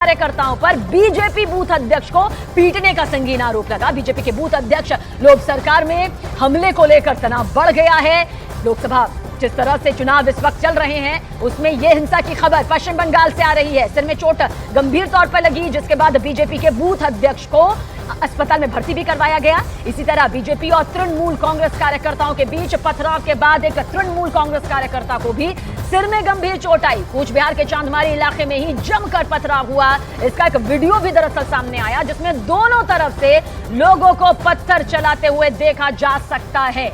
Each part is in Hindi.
कार्यकर्ताओं पर बीजेपी बूथ अध्यक्ष को पीटने का संगीन आरोप लगा। बीजेपी के बूथ अध्यक्ष लोक सरकार में हमले को लेकर तनाव बढ़ गया है। लोकसभा जिस तरह से चुनाव इस वक्त चल रहे हैं उसमें यह हिंसा की खबर पश्चिम बंगाल से आ रही है। सिर में चोट गंभीर तौर पर लगी, जिसके बाद बीजेपी के बूथ अध्यक्ष को अस्पताल में भर्ती भी करवाया गया। इसी तरह बीजेपी और तृणमूल कांग्रेस कार्यकर्ताओं के बीच पथराव के बाद एक तृणमूल कांग्रेस कार्यकर्ता को भी सिर में गंभीर चोट आई। कूच बिहार के चांदमारी इलाके में ही जमकर पथराव हुआ। इसका एक वीडियो भी दरअसल सामने आया जिसमें दोनों तरफ से लोगों को पत्थर चलाते हुए देखा जा सकता है।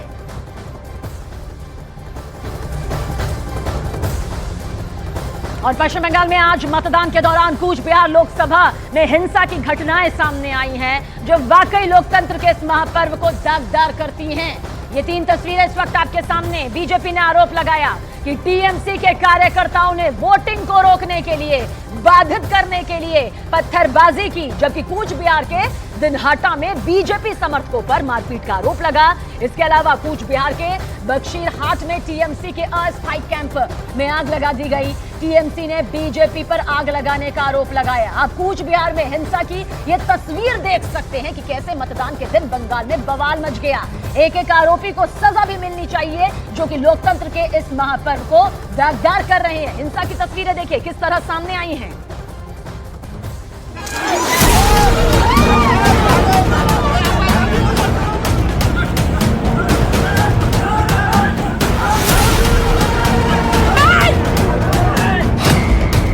और पश्चिम बंगाल में आज मतदान के दौरान कूच बिहार लोकसभा में हिंसा की घटनाएं सामने आई हैं जो वाकई लोकतंत्र के इस महापर्व को दागदार करती हैं। ये 3 तस्वीरें इस वक्त आपके सामने। बीजेपी ने आरोप लगाया कि टीएमसी के कार्यकर्ताओं ने वोटिंग को रोकने के लिए, बाधित करने के लिए पत्थरबाजी की, जबकि कूच बिहार के दिनहाटा में बीजेपी समर्थकों पर मारपीट का आरोप लगा। इसके अलावा कूच बिहार के बख्शीरहाट में टीएमसी के अस्थायी कैंप में आग लगा दी गई। टीएमसी ने बीजेपी पर आग लगाने का आरोप लगाया। आप कूच बिहार में हिंसा की ये तस्वीर देख सकते हैं कि कैसे मतदान के दिन बंगाल में बवाल मच गया। एक एक आरोपी को सजा भी मिलनी चाहिए जो कि लोकतंत्र के इस महापर्व को दागदार कर रहे हैं। हिंसा की तस्वीरें देखिए किस तरह सामने आई हैं।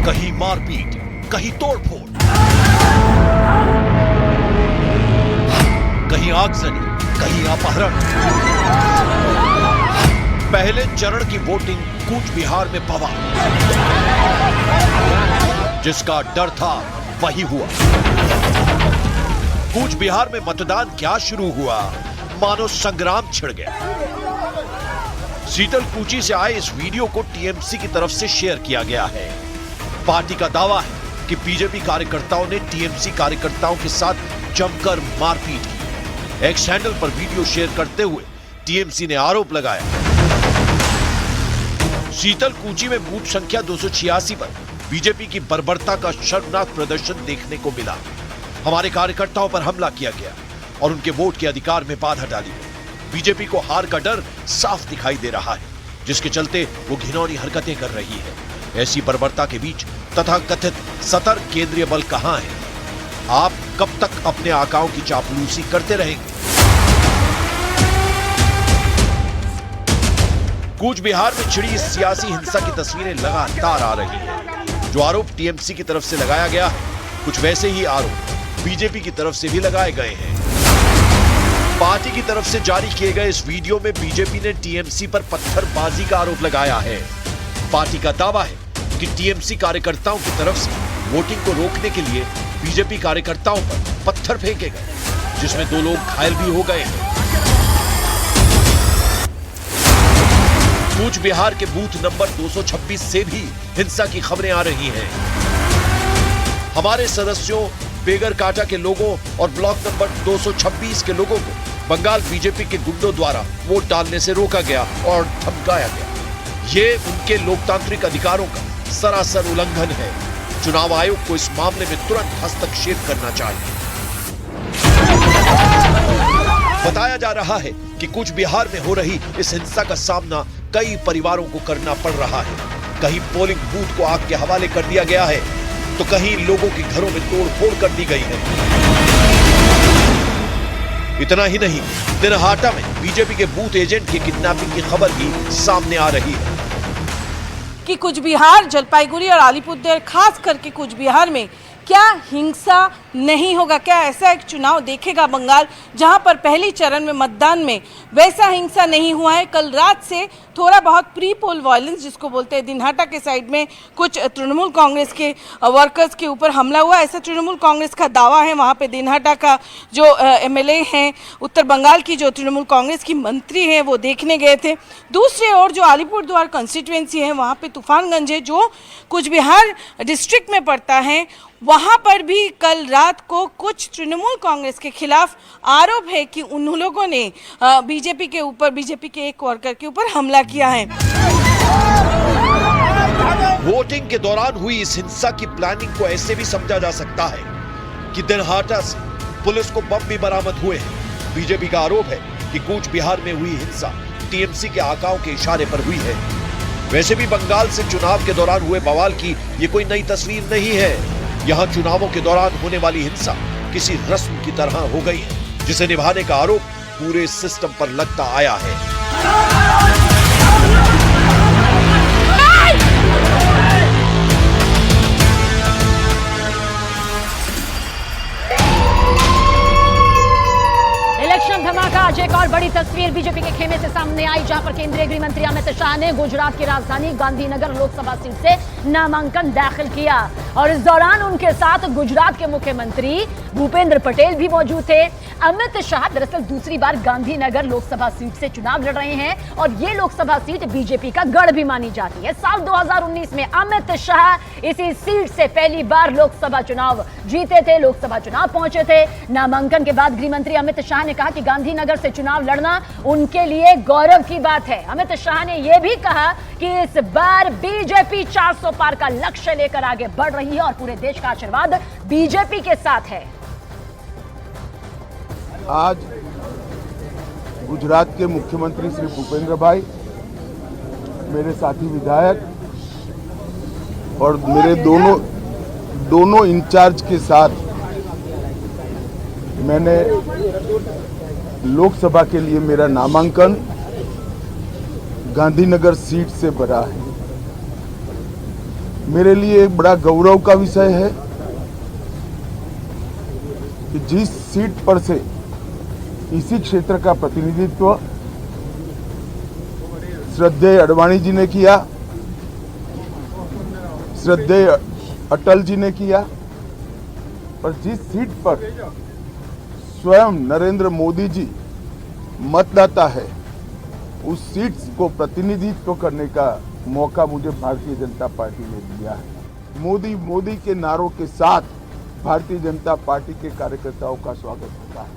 कहीं मारपीट, कहीं तोड़फोड़, कहीं आगजनी, कहीं अपहरण। पहले चरण की वोटिंग कूच बिहार में बवाल, जिसका डर था वही हुआ। कूच बिहार में मतदान क्या शुरू हुआ, मानो संग्राम छिड़ गया। शीतल कूची से आए इस वीडियो को टीएमसी की तरफ से शेयर किया गया है। पार्टी का दावा है कि बीजेपी कार्यकर्ताओं ने टीएमसी कार्यकर्ताओं के साथ जमकर मारपीट की। एक्स हैंडल पर वीडियो शेयर करते हुए टीएमसी ने आरोप लगाया। शीतल कूची में बूथ संख्या 286 पर बीजेपी की बर्बरता का शर्मनाक प्रदर्शन देखने को मिला। हमारे कार्यकर्ताओं पर हमला किया गया और उनके वोट के अधिकार में बाधा डाली गई। बीजेपी को हार का डर साफ दिखाई दे रहा है, जिसके चलते वो घिनौनी हरकतें कर रही है। ऐसी बर्बरता के बीच तथाकथित सतर्क केंद्रीय बल कहां है? आप कब तक अपने आकाओं की चापलूसी करते रहेंगे? कूच बिहार में छिड़ी इस सियासी हिंसा की तस्वीरें लगातार आ रही हैं। जो आरोप टीएमसी की तरफ से लगाया गया है, कुछ वैसे ही आरोप बीजेपी की तरफ से भी लगाए गए हैं। पार्टी की तरफ से जारी किए गए इस वीडियो में बीजेपी ने टीएमसी पर पत्थरबाजी का आरोप लगाया है। पार्टी का दावा है कि टीएमसी कार्यकर्ताओं की तरफ से वोटिंग को रोकने के लिए बीजेपी कार्यकर्ताओं पर पत्थर फेंके गए, जिसमें 2 लोग घायल भी हो गए। कूच बिहार के बूथ नंबर 226 से भी हिंसा की खबरें आ रही हैं। हमारे सदस्यों, बेगरकाटा के लोगों और ब्लॉक नंबर 226 के लोगों को बंगाल बीजेपी के गुंडों द्वारा वोट डालने से रोका गया और धमकाया गया। ये उनके लोकतांत्रिक अधिकारों का सरासर उल्लंघन है। चुनाव आयोग को इस मामले में तुरंत हस्तक्षेप करना चाहिए। बताया जा रहा है कि कूच बिहार में हो रही इस हिंसा का सामना कई परिवारों को करना पड़ रहा है। कहीं पोलिंग बूथ को आग के हवाले कर दिया गया है, तो कहीं लोगों के घरों में तोड़फोड़ कर दी गई है। इतना ही नहीं, दिनहाटा में बीजेपी के बूथ एजेंट की किडनैपिंग की खबर भी सामने आ रही है। कि कूच बिहार, जलपाईगुड़ी और अलीपुरद्वार, खास करके कूच बिहार में क्या हिंसा नहीं होगा? क्या ऐसा एक चुनाव देखेगा बंगाल जहां पर पहली चरण में मतदान में वैसा हिंसा नहीं हुआ है? कल रात से थोड़ा बहुत प्री पोल वायलेंस जिसको बोलते हैं, दिनहाटा के साइड में कुछ तृणमूल कांग्रेस के वर्कर्स के ऊपर हमला हुआ, ऐसा तृणमूल कांग्रेस का दावा है। वहां पे दिनहाटा का जो एमएलए हैं, उत्तर बंगाल की जो तृणमूल कांग्रेस की मंत्री हैं, वो देखने गए थे। दूसरी ओर जो अलीपुरद्वार कंस्टिट्यूएंसी है, वहाँ पे तूफानगंज है जो कूच बिहार डिस्ट्रिक्ट में पड़ता है, वहां पर भी कल रात को कुछ तृणमूल कांग्रेस के खिलाफ आरोप है कि उन लोगों ने बीजेपी के ऊपर, बीजेपी के एक वर्कर के ऊपर हमला किया है। वोटिंग के दौरान हुई इस हिंसा की प्लानिंग को ऐसे भी समझा जा सकता है कि दिनहाटा से पुलिस को बम भी बरामद हुए हैं। बीजेपी का आरोप है कि कूच बिहार में हुई हिंसा टीएमसी के आकाओं के इशारे पर हुई है। वैसे भी बंगाल से चुनाव के दौरान हुए बवाल की ये कोई नई तस्वीर नहीं है। यहाँ चुनावों के दौरान होने वाली हिंसा किसी रस्म की तरह हो गई है, जिसे निभाने का आरोप पूरे सिस्टम पर लगता आया है। इलेक्शन धमाका। आज एक और बड़ी तस्वीर बीजेपी के खेमे से सामने आई, जहां पर केंद्रीय गृह मंत्री अमित शाह ने गुजरात की राजधानी गांधीनगर लोकसभा सीट से नामांकन दाखिल किया और इस दौरान उनके साथ गुजरात के मुख्यमंत्री भूपेंद्र पटेल भी मौजूद थे। अमित शाह दरअसल दूसरी बार गांधीनगर लोकसभा सीट से चुनाव लड़ रहे हैं और ये लोकसभा सीट बीजेपी का गढ़ भी मानी जाती है। साल 2019 में अमित शाह इसी सीट से पहली बार लोकसभा चुनाव जीते थे, लोकसभा चुनाव पहुंचे थे। नामांकन के बाद गृह मंत्री अमित शाह ने कहा कि गांधीनगर से चुनाव लड़ना उनके लिए गौरव की बात है। अमित शाह ने यह भी कहा कि इस बार बीजेपी 400 पार का लक्ष्य लेकर आगे बढ़ रही है और पूरे देश का आशीर्वाद बीजेपी के साथ है। आज गुजरात के मुख्यमंत्री श्री भूपेंद्र भाई, मेरे साथी विधायक और मेरे दोनों इंचार्ज के साथ मैंने लोकसभा के लिए मेरा नामांकन गांधीनगर सीट से भरा है। मेरे लिए एक बड़ा गौरव का विषय है कि जिस सीट पर से इसी क्षेत्र का प्रतिनिधित्व श्रद्धेय अडवाणी जी ने किया, श्रद्धेय अटल जी ने किया, और जिस सीट पर स्वयं नरेंद्र मोदी जी मतदाता है, उस सीट को प्रतिनिधित्व करने का मौका मुझे भारतीय जनता पार्टी ने दिया है। मोदी के नारों के साथ भारतीय जनता पार्टी के कार्यकर्ताओं का स्वागत होता है।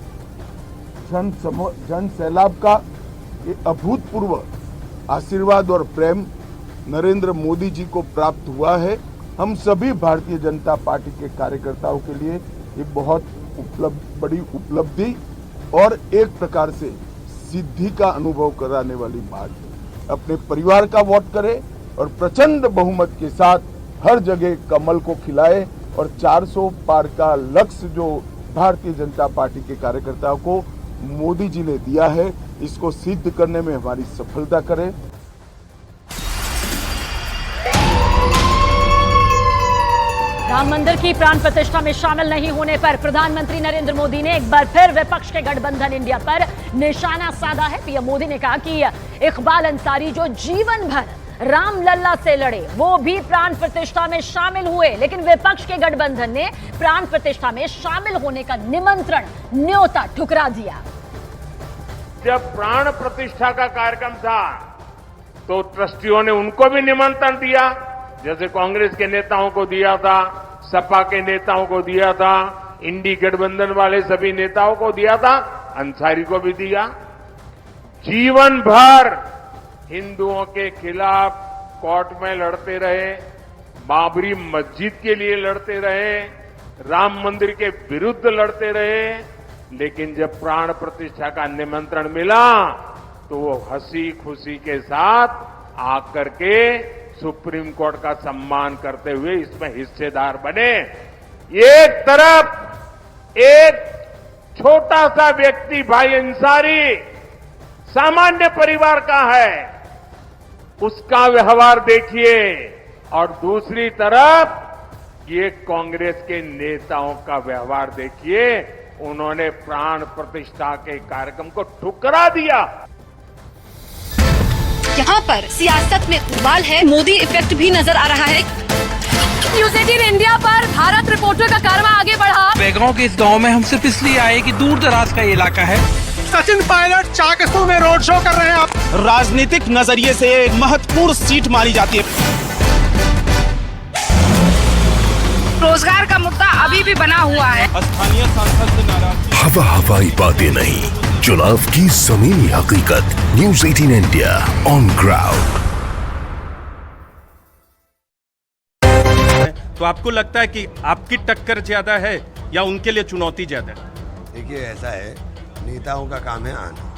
जन सैलाब का ये अभूतपूर्व आशीर्वाद और प्रेम नरेंद्र मोदी जी को प्राप्त हुआ है। हम सभी भारतीय जनता पार्टी के कार्यकर्ताओं के लिए ये बहुत बड़ी उपलब्धि और एक प्रकार से सिद्धि का अनुभव कराने वाली बात है। अपने परिवार का वोट करें और प्रचंड बहुमत के साथ हर जगह कमल को खिलाए और 400 पार का लक्ष्य जो भारतीय जनता पार्टी के कार्यकर्ताओं को मोदी जी ने दिया है, इसको सिद्ध करने में हमारी सफलता करें। राम मंदिर की प्राण प्रतिष्ठा में शामिल नहीं होने पर प्रधानमंत्री नरेंद्र मोदी ने एक बार फिर विपक्ष के गठबंधन इंडिया पर निशाना साधा है। पीएम मोदी ने कहा कि इकबाल अंसारी जो जीवन भर रामलला से लड़े, वो भी प्राण प्रतिष्ठा में शामिल हुए, लेकिन विपक्ष के गठबंधन ने प्राण प्रतिष्ठा में शामिल होने का निमंत्रण न्योता ठुकरा दिया। जब प्राण प्रतिष्ठा का कार्यक्रम था तो ट्रस्टियों ने उनको भी निमंत्रण दिया, जैसे कांग्रेस के नेताओं को दिया था, सपा के नेताओं को दिया था, इंडी गठबंधन वाले सभी नेताओं को दिया था, अंसारी को भी दिया। जीवन भर हिंदुओं के खिलाफ कोर्ट में लड़ते रहे, बाबरी मस्जिद के लिए लड़ते रहे, राम मंदिर के विरुद्ध लड़ते रहे, लेकिन जब प्राण प्रतिष्ठा का निमंत्रण मिला तो वो हंसी खुशी के साथ आकर के सुप्रीम कोर्ट का सम्मान करते हुए इसमें हिस्सेदार बने। एक तरफ एक छोटा सा व्यक्ति भाई अंसारी सामान्य परिवार का है, उसका व्यवहार देखिए, और दूसरी तरफ ये कांग्रेस के नेताओं का व्यवहार देखिए। उन्होंने प्राण प्रतिष्ठा के कार्यक्रम को ठुकरा दिया। यहाँ पर सियासत में उबाल है, मोदी इफेक्ट भी नजर आ रहा है। न्यूज़ 18 इंडिया पर भारत रिपोर्टर का कारवां आगे बढ़ा। बेगांव के इस गांव में हम सिर्फ इसलिए आए कि दूर दराज का इलाका है। सचिन पायलट चाकसू में रोड शो कर रहे हैं। आप राजनीतिक नजरिए से एक महत्वपूर्ण सीट मानी जाती है। रोजगार का मुद्दा अभी भी बना हुआ है। स्थानीय सांसद से नाराजगी। हवाई बातें नहीं, चुनाव की जमीनी हकीकत। News 18 India on ground. तो आपको लगता है कि आपकी टक्कर ज्यादा है या उनके लिए चुनौती ज्यादा है? देखिए ऐसा है, नेताओं का काम है आना,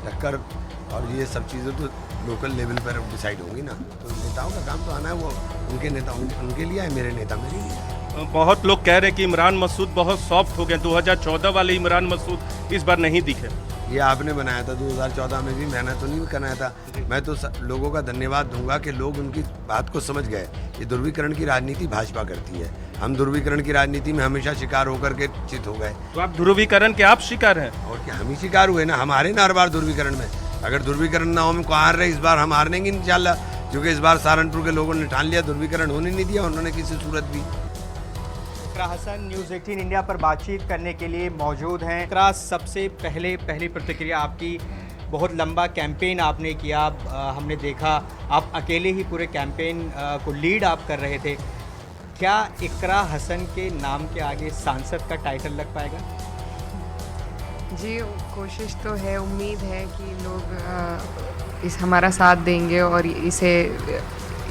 टक्कर और ये सब चीज़ें तो लोकल लेवल पर डिसाइड होंगी ना। तो नेताओं का काम तो आना है, वो उनके नेता उनके लिए है, मेरे नेता मेरे लिए। बहुत लोग कह रहे हैं कि इमरान मसूद बहुत सॉफ्ट हो गए, 2014 वाले इमरान मसूद इस बार नहीं दिखे। ये आपने बनाया था, 2014 में भी मैंने तो नहीं बनाया था। मैं तो लोगों का धन्यवाद दूंगा कि लोग उनकी बात को समझ गए। ये ध्रुवीकरण की राजनीति भाजपा करती है, हम ध्रुवीकरण की राजनीति में हमेशा शिकार होकर के चित हो गए। तो आप ध्रुवीकरण के आप शिकार हैं? और क्या, हम ही शिकार हुए ना, हमारे ना हर बार ध्रुवीकरण में। अगर ध्रुवीकरण ना हो, हम को हार रहे, इस बार हम हारनेंगे इंशाल्लाह, क्योंकि इस बार सहारनपुर के लोगों ने ठान लिया, ध्रुवीकरण होने नहीं दिया उन्होंने किसी सूरत भी। हसन न्यूज़ 18 इंडिया पर बातचीत करने के लिए मौजूद हैं। सबसे पहली प्रतिक्रिया आपकी, बहुत लंबा कैंपेन आपने किया, हमने देखा आप अकेले ही पूरे कैंपेन को लीड आप कर रहे थे। क्या इकरा हसन के नाम के आगे सांसद का टाइटल लग पाएगा? जी कोशिश तो है, उम्मीद है कि लोग इस हमारा साथ देंगे और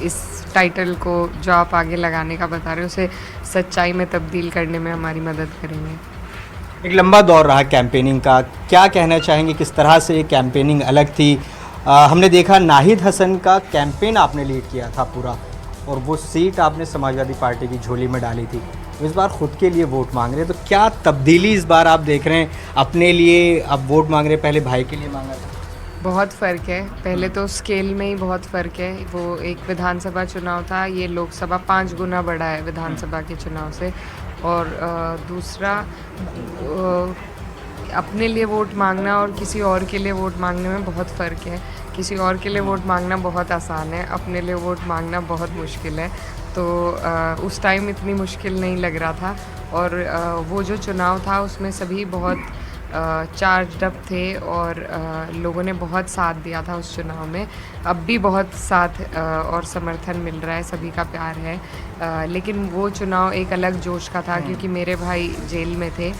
इस टाइटल को जो आप आगे लगाने का बता रहे हो उसे सच्चाई में तब्दील करने में हमारी मदद करेंगे। एक लंबा दौर रहा कैंपेनिंग का, क्या कहना चाहेंगे, किस तरह से ये कैंपेनिंग अलग थी? हमने देखा नाहिद हसन का कैंपेन आपने लीड किया था पूरा, और वो सीट आपने समाजवादी पार्टी की झोली में डाली थी। इस बार खुद के लिए वोट मांग रहे हैं, तो क्या तब्दीली इस बार आप देख रहे हैं? अपने लिए अब वोट मांग रहे हैं, पहले भाई के लिए मांगा था। बहुत फ़र्क है, पहले तो स्केल में ही बहुत फ़र्क है। वो एक विधानसभा चुनाव था, ये लोकसभा 5 गुना बड़ा है विधानसभा के चुनाव से। और दूसरा, अपने लिए वोट मांगना और किसी और के लिए वोट मांगने में बहुत फ़र्क है। किसी और के लिए वोट मांगना बहुत आसान है, अपने लिए वोट मांगना बहुत मुश्किल है। तो उस टाइम इतनी मुश्किल नहीं लग रहा था, और वो जो चुनाव था उसमें सभी बहुत चार्ज्ड अप थे और लोगों ने बहुत साथ दिया था उस चुनाव में। अब भी बहुत साथ और समर्थन मिल रहा है, सभी का प्यार है। लेकिन वो चुनाव एक अलग जोश का था क्योंकि मेरे भाई जेल में थे।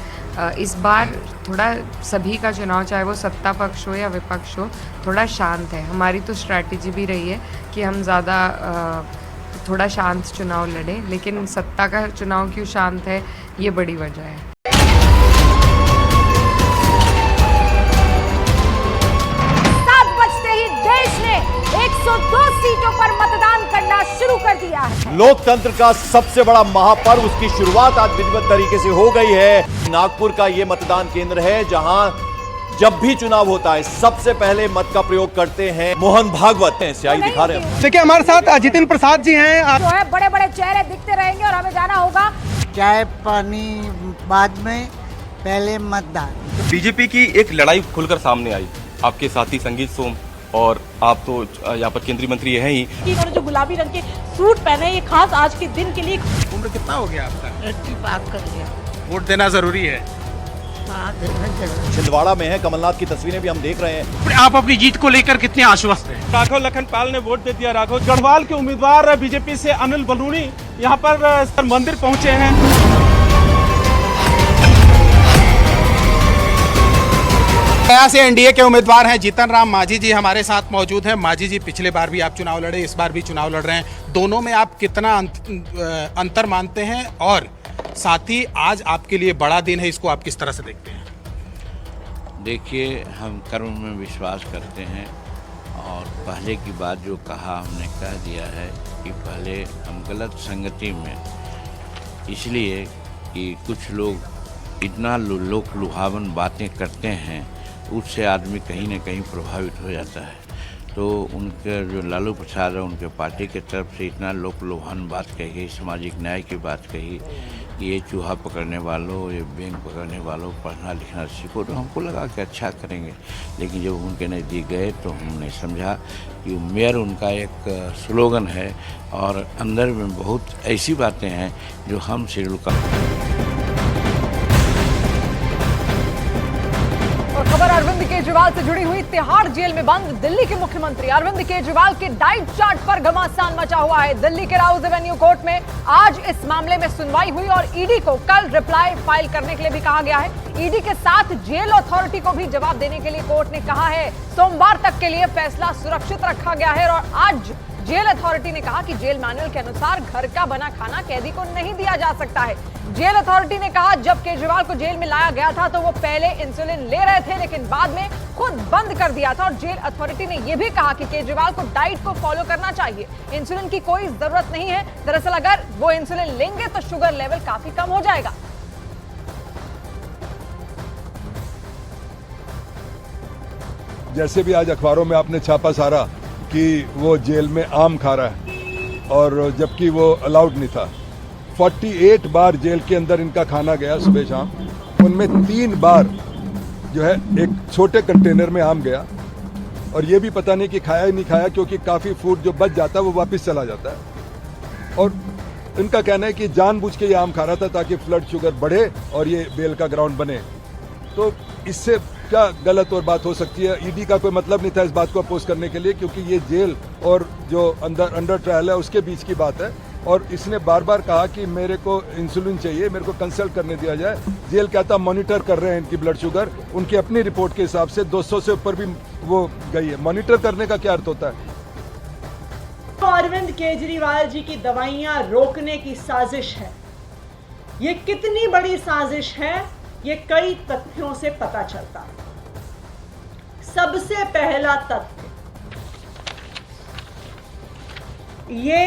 इस बार थोड़ा सभी का चुनाव, चाहे वो सत्ता पक्ष हो या विपक्ष हो, थोड़ा शांत है। हमारी तो स्ट्रैटेजी भी रही है कि हम ज़्यादा थोड़ा शांत चुनाव लड़ें, लेकिन सत्ता का चुनाव क्यों शांत है, ये बड़ी वजह है। 7 बजते ही देश ने 102 सीटों पर मतदान करना शुरू कर दिया है। लोकतंत्र का सबसे बड़ा महापर्व, उसकी शुरुआत आज विधिवत तरीके से हो गई है। नागपुर का ये मतदान केंद्र है जहां जब भी चुनाव होता है सबसे पहले मत का प्रयोग करते हैं मोहन भागवत। स्याही दिखा रहे हैं। देखिए हमारे साथ जितिन प्रसाद जी हैं। जो है बड़े बड़े चेहरे दिखते रहेंगे और हमें जाना होगा। चाय पानी बाद में, पहले मतदान। बीजेपी की एक लड़ाई खुलकर सामने आई। आपके साथी संगीत सोम और आप तो यहाँ पर केंद्रीय मंत्री हैं ही। इन्होंने जो गुलाबी रंग के सूट पहने, ये खास आज के दिन के लिए। उम्र कितना हो गया आपका? 80 पार कर गया। वोट देना जरूरी है। छिंदवाड़ा में है, कमलनाथ की तस्वीरें भी हम देख रहे हैं। आप अपनी जीत को लेकर कितने आश्वस्त हैं? राघव लखनपाल ने वोट दे दिया। राघव गढ़वाल के उम्मीदवार बीजेपी से अनिल बलूनी यहाँ पर मंदिर पहुंचे हैं। गया से एनडीए के उम्मीदवार हैं जीतन राम मांझी जी हमारे साथ मौजूद हैं। मांझी जी, पिछले बार भी आप चुनाव लड़े, इस बार भी चुनाव लड़ रहे हैं। दोनों में आप कितना अंतर मानते हैं, और साथ ही आज आपके लिए बड़ा दिन है, इसको आप किस तरह से देखते हैं? देखिए, हम कर्म में विश्वास करते हैं और पहले की बात जो कहा हमने कह दिया है कि पहले हम गलत संगति में, इसलिए कि कुछ लोग इतना लोक लुभावन बातें करते हैं, उससे आदमी कहीं ना कहीं प्रभावित हो जाता है। तो उनके जो लालू प्रसाद है, उनके पार्टी की तरफ से इतना लोक लुभावन बात कही गई, सामाजिक न्याय की बात कही, ये चूहा पकड़ने वालों, ये बैंक पकड़ने वालों, पढ़ना लिखना सीखो। तो हमको लगा कि अच्छा करेंगे, लेकिन जब उनके नज़दीक गए तो हमने समझा कि मेयर उनका एक स्लोगन है और अंदर में बहुत ऐसी बातें हैं जो हम शेड्यूल का। खबर अरविंद केजरीवाल से जुड़ी हुई। तिहाड़ जेल में बंद दिल्ली के मुख्यमंत्री अरविंद केजरीवाल के डाइट चार्ट पर घमासान मचा हुआ है। दिल्ली के राउज एवेन्यू कोर्ट में आज इस मामले में सुनवाई हुई और ईडी को कल रिप्लाई फाइल करने के लिए भी कहा गया है। ईडी के साथ जेल अथॉरिटी को भी जवाब देने के लिए कोर्ट ने कहा है। सोमवार तक के लिए फैसला सुरक्षित रखा गया है और आज जेल अथॉरिटी ने कहा कि जेल मैनुअल के अनुसार घर का बना खाना कैदी को नहीं दिया जा सकता है। जेल अथॉरिटी ने कहा जब केजरीवाल को जेल में लाया गया था तो वो पहले इंसुलिन ले रहे थे, लेकिन बाद में खुद बंद कर दिया था। और जेल अथॉरिटी ने यह भी कहा कि केजरीवाल को डाइट को फॉलो करना चाहिए, इंसुलिन की कोई जरूरत नहीं है। दरअसल अगर वो इंसुलिन लेंगे तो शुगर लेवल काफी कम हो जाएगा। जैसे भी आज अखबारों में आपने छापा सारा कि वो जेल में आम खा रहा है और जबकि वो अलाउड नहीं था। 48 बार जेल के अंदर इनका खाना गया सुबह शाम, उनमें 3 बार जो है एक छोटे कंटेनर में आम गया और ये भी पता नहीं कि खाया ही नहीं खाया, क्योंकि काफ़ी फूड जो बच जाता है वो वापस चला जाता है। और इनका कहना है कि जानबूझ के ये आम खा रहा था ताकि ब्लड शुगर बढ़े और ये बेल का ग्राउंड बने। तो इससे क्या गलत और बात हो सकती है? ईडी का कोई मतलब नहीं था इस बात को अपोज करने के लिए, क्योंकि ये जेल और जो अंडर ट्रायल है उसके बीच की बात है। और इसने बार बार कहा कि मेरे को इंसुलिन चाहिए, मेरे को कंसल्ट करने दिया जाए। जेल कहता मॉनिटर कर रहे हैं इनकी ब्लड शुगर, उनकी अपनी रिपोर्ट के हिसाब से 200 से ऊपर भी वो गई है। मॉनिटर करने का क्या अर्थ होता है? अरविंद केजरीवाल जी की दवाइयां रोकने की साजिश है। ये कितनी बड़ी साजिश है ये कई तथ्यों से पता चलता है। सबसे पहला तथ्य, ये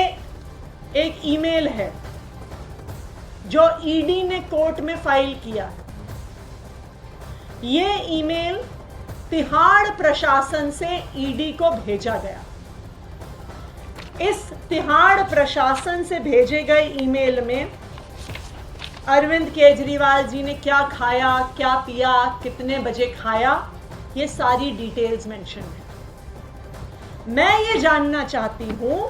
एक ईमेल है जो ईडी ने कोर्ट में फाइल किया है। ये ईमेल तिहाड़ प्रशासन से ईडी को भेजा गया। इस तिहाड़ प्रशासन से भेजे गए ईमेल में अरविंद केजरीवाल जी ने क्या खाया, क्या पिया, कितने बजे खाया, ये सारी डिटेल्स मेंशन है। मैं ये जानना चाहती हूं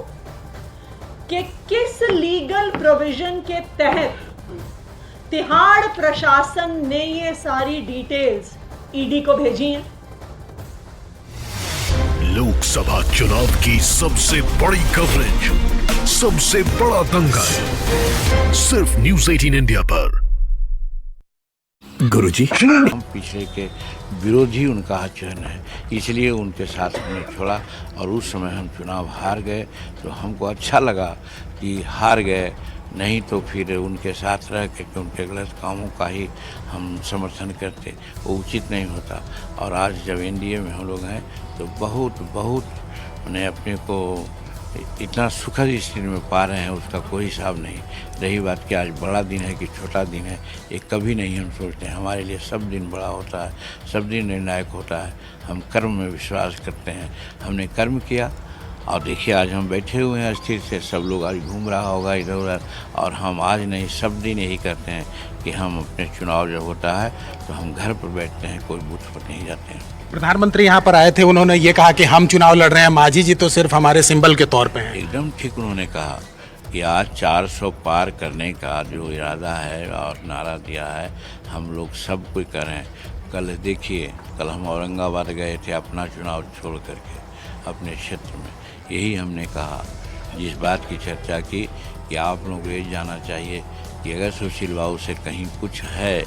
कि किस लीगल प्रोविजन के तहत तिहाड़ प्रशासन ने ये सारी डिटेल्स ईडी को भेजी हैं। लोकसभा चुनाव की सबसे बड़ी कवरेज, सबसे बड़ा दंगल, सिर्फ न्यूज़ 18 इंडिया पर। गुरुजी, हम पिछड़े के विरोधी उनका चयन है, इसलिए उनके साथ हमने छोड़ा। और उस समय हम चुनाव हार गए तो हमको अच्छा लगा कि हार गए, नहीं तो फिर उनके साथ रह के उनके गलत कामों का ही हम समर्थन करते, वो उचित नहीं होता। और आज जब एनडीए में हम लोग हैं तो बहुत मैंने अपने को इतना सुखद स्थिति में पा रहे हैं, उसका कोई हिसाब नहीं। रही बात कि आज बड़ा दिन है कि छोटा दिन है, ये कभी नहीं हम सोचते हैं। हमारे लिए सब दिन बड़ा होता है, सब दिन निर्णायक होता है। हम कर्म में विश्वास करते हैं, हमने कर्म किया और देखिए आज हम बैठे हुए हैं स्थिर से। सब लोग आज घूम रहा होगा इधर उधर, और हम आज नहीं सब दिन यही करते हैं कि हम अपने चुनाव जब होता है तो हम घर पर बैठते हैं, कोई बूथ पर नहीं जाते हैं। प्रधानमंत्री यहाँ पर आए थे, उन्होंने ये कहा कि हम चुनाव लड़ रहे हैं, मांझी जी तो सिर्फ हमारे सिंबल के तौर पे हैं। एकदम ठीक उन्होंने कहा कि आज 400 पार करने का जो इरादा है और नारा दिया है, हम लोग सब कोई करें। कल देखिए, कल हम औरंगाबाद गए थे अपना चुनाव छोड़ करके अपने क्षेत्र में, यही हमने कहा, जिस बात की चर्चा की कि आप लोगों को ये जानना चाहिए कि अगर सुशील बाबू से कहीं कुछ है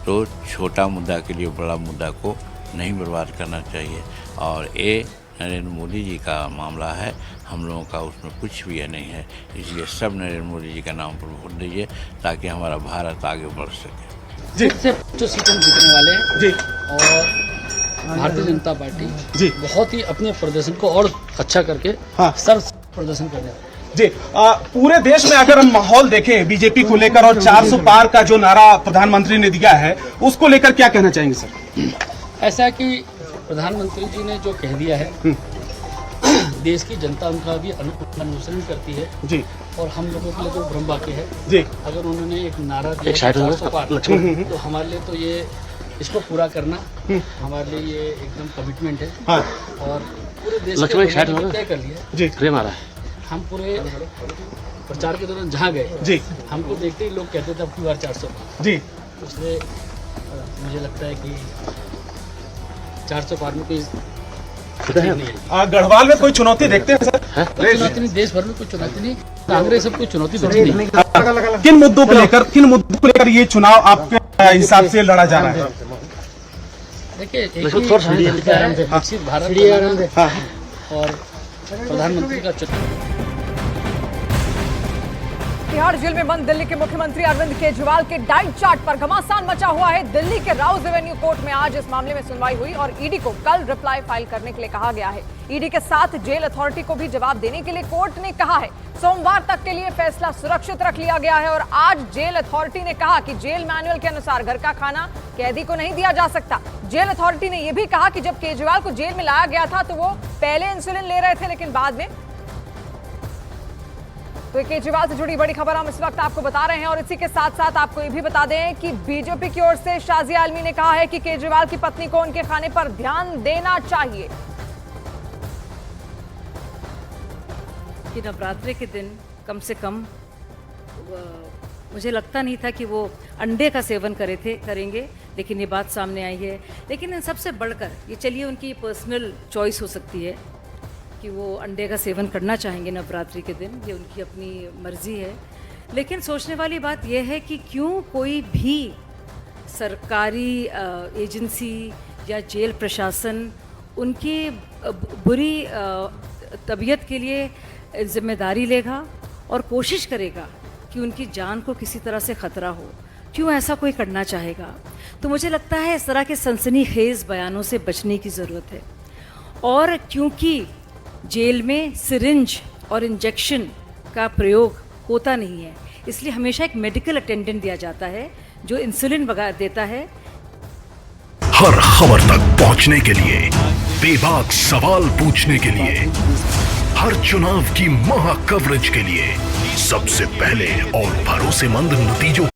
तो छोटा मुद्दा के लिए बड़ा मुद्दा को नहीं बर्बाद करना चाहिए। और ये नरेंद्र मोदी जी का मामला है, हम लोगों का उसमें कुछ भी नहीं है। इसलिए सब नरेंद्र मोदी जी का नाम पर वोट दीजिए ताकि हमारा भारत आगे बढ़ सके। जी से जो सीटें जीतने वाले हैं जी, और भारतीय जनता पार्टी जी बहुत ही अपने प्रदर्शन को और अच्छा करके सर प्रदर्शन कर रहे हैं जी। पूरे देश में अगर हम माहौल देखें बीजेपी को लेकर और 400 पार का जो नारा प्रधानमंत्री ने दिया है उसको लेकर क्या कहना चाहेंगे सर? ऐसा कि प्रधानमंत्री जी ने जो कह दिया है, देश की जनता उनका भी अनुसरण करती है जी, और हम लोगों के लिए तो ब्रह्म वाक्य है जी। अगर उन्होंने एक नारा दिया 400 पार, तो हमारे लिए तो ये इसको पूरा करना हमारे लिए ये एकदम कमिटमेंट है। और पूरे देश के तय कर लिया जी, हम पूरे प्रचार के दौरान जहाँ गए जी, हमको देखते ही लोग कहते थे अब की बार 400 पार जी। इसलिए मुझे लगता है कि 400 पार में कोई गढ़वाल में कोई चुनौती देखते हैं सर? चुनौती नहीं, देश भर में कोई चुनौती नहीं, कांग्रेस सब कोई चुनौती देखती नहीं। किन मुद्दों को लेकर ये चुनाव आपके हिसाब से लड़ा जा रहा है? देखिए, एक ही विकसित भारत और प्रधानमंत्री का तिहाड़ जेल में बंद दिल्ली के मुख्यमंत्री अरविंद केजरीवाल के डाइट चार्ट पर घमासान मचा हुआ है। दिल्ली के राउज एवेन्यू कोर्ट में आज इस मामले में सुनवाई हुई और ईडी को कल रिप्लाई फाइल करने के लिए कहा गया है। ईडी के साथ जेल अथॉरिटी को भी जवाब देने के लिए कोर्ट ने कहा है। सोमवार तक के लिए फैसला सुरक्षित रख लिया गया है और आज जेल अथॉरिटी ने कहा कि जेल मैनुअल के अनुसार घर का खाना कैदी को नहीं दिया जा सकता। जेल अथॉरिटी ने यह भी कहा कि जब केजरीवाल को जेल में लाया गया था तो वो पहले इंसुलिन ले रहे थे, लेकिन बाद में। तो केजरीवाल से जुड़ी बड़ी खबर हम इस वक्त आपको बता रहे हैं और इसी के साथ साथ आपको ये भी बता दें कि बीजेपी की ओर से शाजिया आलमी ने कहा है कि केजरीवाल की पत्नी को उनके खाने पर ध्यान देना चाहिए। कि नवरात्रि के दिन कम से कम मुझे लगता नहीं था कि वो अंडे का सेवन करेंगे, लेकिन ये बात सामने आई है। लेकिन सबसे बढ़कर ये चलिए उनकी पर्सनल चॉइस हो सकती है कि वो अंडे का सेवन करना चाहेंगे नवरात्रि के दिन, ये उनकी अपनी मर्जी है। लेकिन सोचने वाली बात यह है कि क्यों कोई भी सरकारी एजेंसी या जेल प्रशासन उनकी बुरी तबीयत के लिए जिम्मेदारी लेगा और कोशिश करेगा कि उनकी जान को किसी तरह से ख़तरा हो। क्यों ऐसा कोई करना चाहेगा? तो मुझे लगता है इस तरह के सनसनीखेज़ बयानों से बचने की ज़रूरत है। और क्योंकि जेल में सिरिंज और इंजेक्शन का प्रयोग होता नहीं है, इसलिए हमेशा एक मेडिकल अटेंडेंट दिया जाता है जो इंसुलिन वगैरह देता है। हर खबर तक पहुंचने के लिए, बेबाक सवाल पूछने के लिए, हर चुनाव की महा कवरेज के लिए सबसे पहले और भरोसेमंद नतीजों